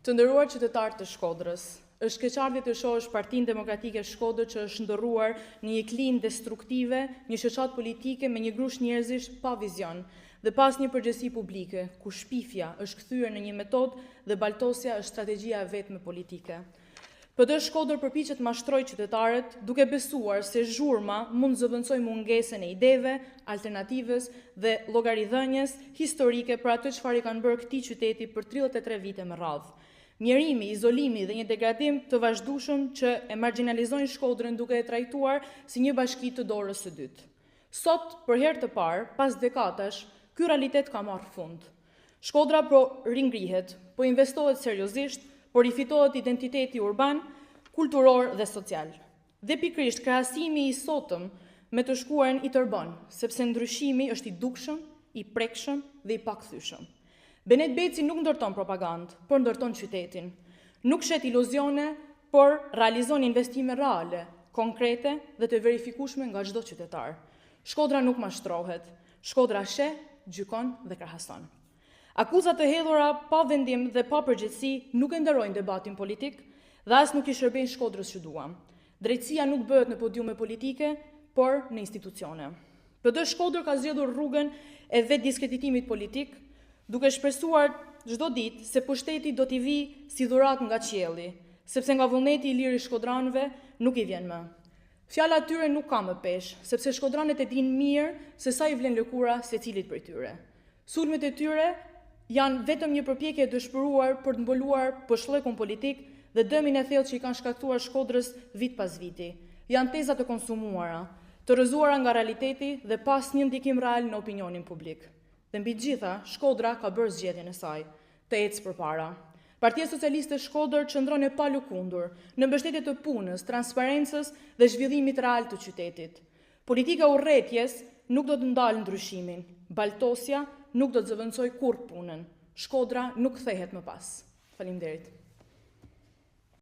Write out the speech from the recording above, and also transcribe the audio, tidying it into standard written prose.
Të nderuar qytetarë të Shkodrës, është keqardhje të shohësh Partinë Demokratike Shkodër që është ndërruar në një klinë destruktive, një shoqat politike me një grush njerëzish pa vizion dhe pas një përgjegjësi publike, ku shpifja është kthyer në një metodë dhe baltosja është strategjia e vetme politike. PD Shkodër përpiqet mashtrojë qytetarët duke besuar se zhurma mund zëvendësoj mungesën e ideve, alternativës dhe llogaridhënies historike për atë çfarë i kanë bërë këtij qyteti për 33 vite me radhë. Mjerimi, izolimi dhe një degradim të vazhdueshëm që e marginalizojnë Shkodrën duke e trajtuar si një bashki të dorës së dytë. Sot, për herë të parë, pas dekadash, ky realitet ka marrë fund. Shkodra po ringrihet, po investohet seriozisht, po rifitohet identiteti urban, kulturor dhe social. Dhe pikërisht krahasimi i sotëm me të shkuarën i tërbon, sepse ndryshimi është i dukshëm, i prekshëm dhe i pakthyeshëm. Benet Beci nuk ndërton propagandë, por ndërton qytetin. Nuk shet iluzione, por realizon investime reale, konkrete dhe të verifikueshme nga çdo qytetar. Shkodra nuk mashtrohet. Shkodra sheh, gjykon dhe krahason. Akuzat të hedhura pa vendim dhe pa përgjegjësi nuk e nderojnë debatin politik dhe as nuk i shërbejnë Shkodrës që duam. Drejtësia nuk bëhet në podiume politike, por në institucione. PD Shkodër ka zgjedhur rrugën e vetë diskreditimit politik, duke shpresuar çdo ditë se pushteti do t'i vijë si dhuratë nga qielli, sepse nga vullneti i lirë i shkodranëve nuk i vjen më. Fjala e tyre nuk ka më peshë, sepse shkodranët e dinë mirë se sa i vlen lëkura secilit prej tyre. Sulmet e tyre janë vetëm një përpjekje e dëshpëruar për të mbuluar pëshllëkun politik dhe dëmin e thellë që i kanë shkaktuar Shkodrës vit pas viti. Janë teza të konsumuara, të rrëzuara nga realiteti dhe pas një ndikim real në opinionin publik. Dhe mbi gjitha, Shkodra ka bërë zgjedhjen e saj, të ecë përpara. Partia Socialiste Shkodër qëndron e palëkundur në mbështetje të punës, transparencës dhe zhvillimit real të qytetit. Politika urrëties nuk do të ndalë ndryshimin, baltosja nuk do të zëvendësojë kurrë punën. Shkodra nuk kthehet më pas. Faleminderit.